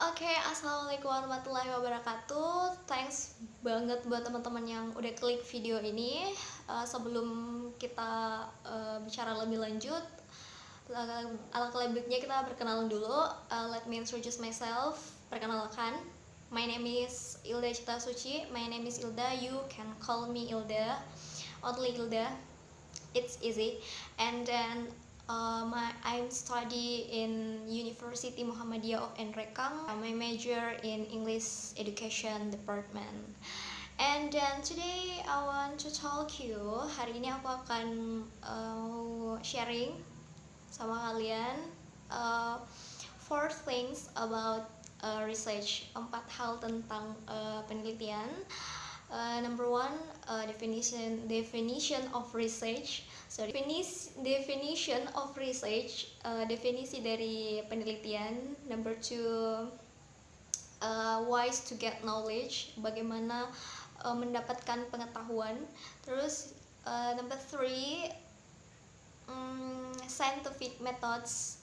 Oke, assalamualaikum warahmatullahi wabarakatuh. Thanks banget buat teman-teman yang udah klik video ini. Sebelum kita bicara lebih lanjut, alangkah lebih baiknya kita berkenalan dulu. Let me introduce myself. Perkenalkan, my name is Ilda Cita Suci. My name is Ilda. You can call me Ilda. Only Ilda. It's easy. And then I'm study in University Muhammadiyah of Nrekang. My major in English Education Department. And then today I want to talk you. Hari ini aku akan sharing sama kalian four things about research. 4 hal tentang penelitian. Number one, definition of research. So definition of research, definisi dari penelitian. Number two, ways to get knowledge, bagaimana mendapatkan pengetahuan. Terus number three, scientific methods,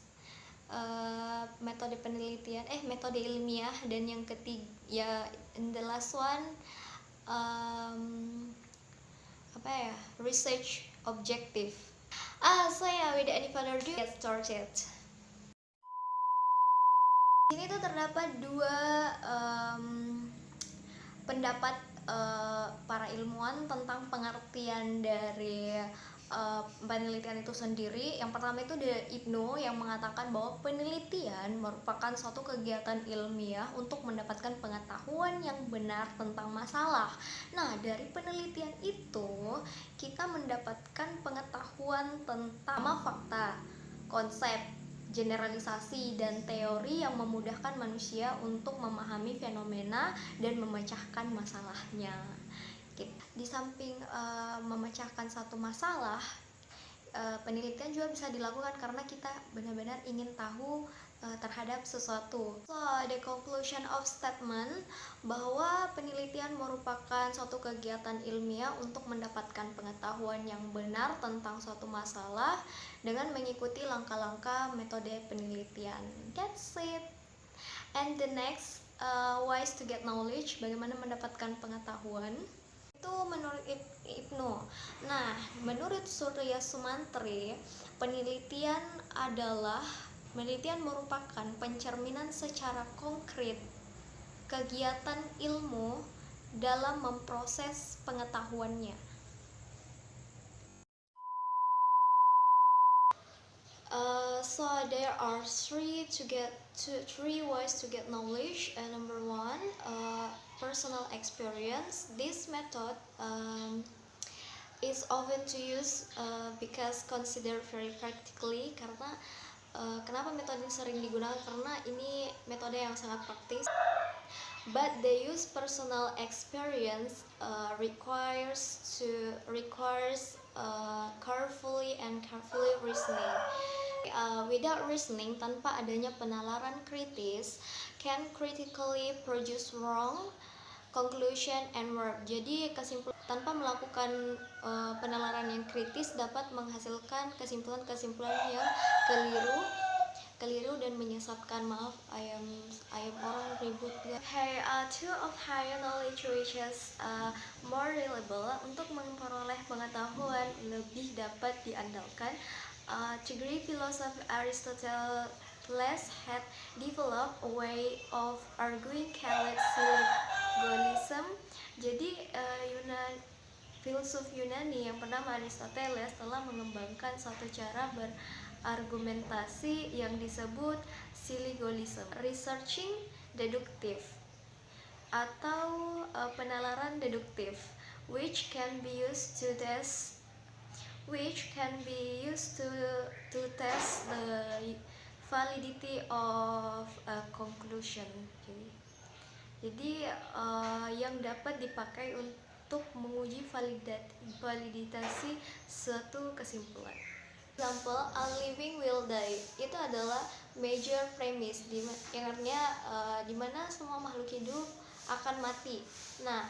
metode penelitian, metode ilmiah. Dan yang ketiga, and the last one, research objective. So yeah, without any further ado, get started. Ini tuh terdapat dua pendapat para ilmuwan tentang pengertian dari penelitian itu sendiri. Yang pertama itu dari Ibnu yang mengatakan bahwa penelitian merupakan suatu kegiatan ilmiah untuk mendapatkan pengetahuan yang benar tentang masalah. Nah, dari penelitian itu kita mendapatkan pengetahuan tentang fakta, konsep, generalisasi, dan teori yang memudahkan manusia untuk memahami fenomena dan memecahkan masalahnya. Di samping memecahkan satu masalah, penelitian juga bisa dilakukan karena kita benar-benar ingin tahu terhadap sesuatu. So, the conclusion of statement bahwa penelitian merupakan suatu kegiatan ilmiah untuk mendapatkan pengetahuan yang benar tentang suatu masalah dengan mengikuti langkah-langkah metode penelitian. That's it. And the next, ways to get knowledge, bagaimana mendapatkan pengetahuan. Itu menurut Ibnu. Nah, menurut Surya Sumantri, penelitian merupakan pencerminan secara konkret kegiatan ilmu dalam memproses pengetahuannya. So there are three ways to get knowledge. Number one, personal experience. This method is often to use because considered very practically. Karena kenapa metode ini sering digunakan? Karena ini metode yang sangat praktis. But the use personal experience requires carefully reasoning. Without reasoning, tanpa adanya penalaran kritis, can critically produce wrong conclusion and work. Jadi tanpa melakukan penalaran yang kritis dapat menghasilkan kesimpulan-kesimpulan yang keliru dan menyesatkan. Maaf, ayam orang ribut ya. Two of higher knowledge which is more reliable. Untuk memperoleh pengetahuan lebih dapat diandalkan. To Greek philosopher Aristoteles had developed a way of arguing called syllogism. Jadi filsuf Yunani yang bernama Aristoteles telah mengembangkan suatu cara berargumentasi yang disebut syllogism. Researching deductive atau penalaran deduktif, which can be used to test the validity of a conclusion. Jadi yang dapat dipakai untuk menguji validasi suatu kesimpulan. Example, all living will die. Itu adalah major premise, yang artinya dimana semua makhluk hidup akan mati. Nah,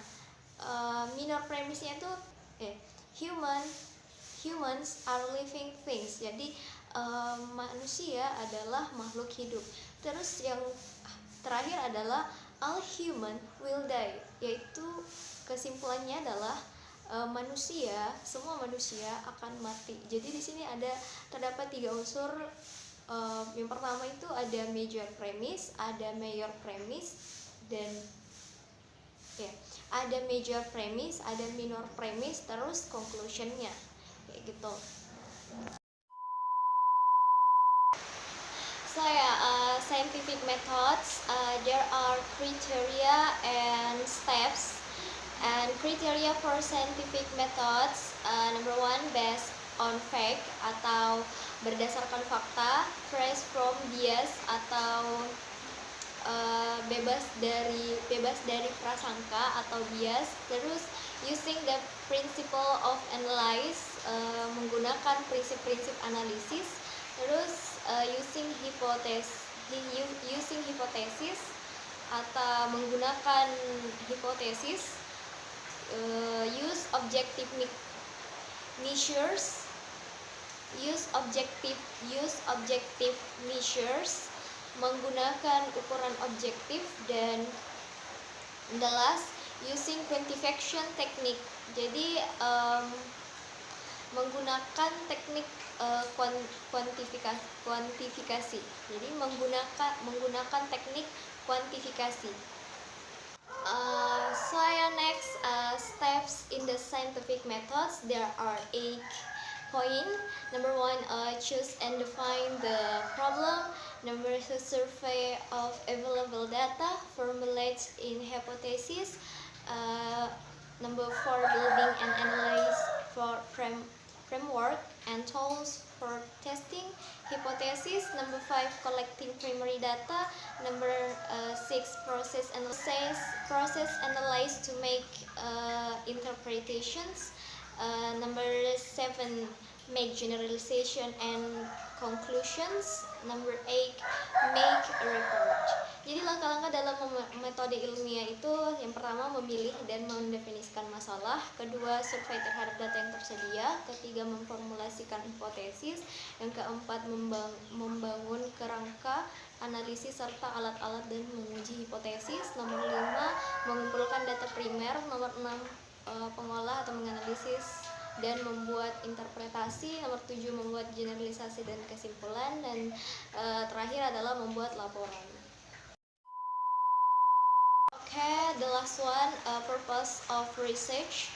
minor premise-nya itu humans are living things. Jadi manusia adalah makhluk hidup. Terus yang terakhir adalah all human will die, yaitu kesimpulannya adalah semua manusia akan mati. Jadi di sini terdapat 3 unsur. Yang pertama itu ada major premise, ada minor premise, dan ada major premise, ada minor premise, terus conclusionnya kayak gitu. So scientific methods, there are criteria and steps. And criteria for scientific methods, number 1, based on fact atau berdasarkan fakta, fresh from bias atau bebas dari prasangka atau bias. Terus using the principle of analysis, menggunakan prinsip-prinsip analisis. Terus using hypothesis atau menggunakan hipotesis. Use objective measures, menggunakan ukuran objektif. Dan the last, using quantification technique. Jadi menggunakan teknik kuantifikasi. Jadi menggunakan teknik kuantifikasi. Next steps in the scientific methods, there are 8 points. Number 1, choose and define the problem. Number 2, survey of available data, formulate in hypothesis. Number 4, building and analyze for framework and tools for testing hypothesis. Number 5, collecting primary data. Number 6, process analyze to make interpretations. Number 7, make generalization and conclusions. Number 8, make a report. Jadi langkah-langkah dalam metode ilmiah itu, yang pertama memilih dan mendefinisikan masalah, kedua survei terhadap data yang tersedia, ketiga memformulasikan hipotesis, yang keempat membangun kerangka analisis serta alat-alat dan menguji hipotesis, nomor 5 mengumpulkan data primer, nomor 6 pengolah atau menganalisis dan membuat interpretasi, nomor 7 membuat generalisasi dan kesimpulan, dan terakhir adalah membuat laporan. The last one, purpose of research.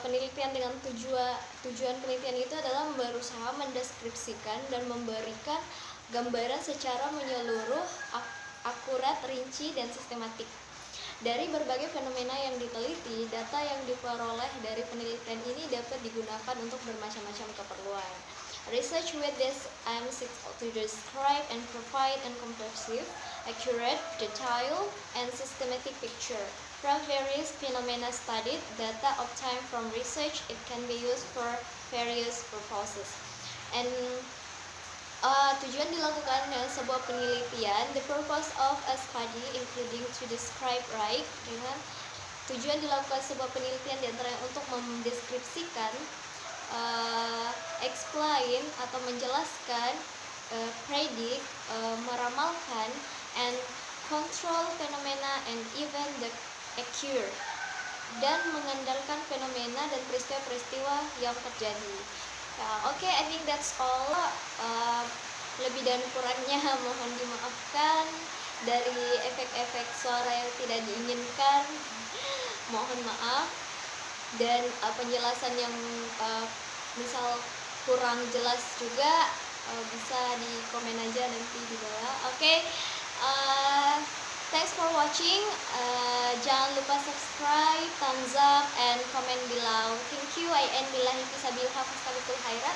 Penelitian dengan tujuan penelitian itu adalah berusaha mendeskripsikan dan memberikan gambaran secara menyeluruh, akurat, rinci, dan sistematik dari berbagai fenomena yang diteliti. Data yang diperoleh dari penelitian ini dapat digunakan untuk bermacam-macam keperluan. Research with this aims to describe and provide a comprehensive, accurate, detailed, and systematic picture from various phenomena studied. Data obtained from research, it can be used for various purposes. And tujuan dilakukan dengan sebuah penelitian. The purpose of a study including to describe, right? Tujuan dilakukan sebuah penelitian diantaranya untuk mendeskripsikan, explain atau menjelaskan, predict, meramalkan, and control phenomena and even the occur, dan mengandalkan fenomena dan peristiwa-peristiwa yang terjadi. Oke, I think that's all. Lebih dan kurangnya mohon dimaafkan. Dari efek-efek suara yang tidak diinginkan, mohon maaf. Dan penjelasan yang misal kurang jelas juga, bisa di komen aja nanti di bawah. Oke, thanks for watching. Jangan lupa subscribe, thumbs up, and comment below. Thank you. I end billahi fisabilillah fastabiqul khairat.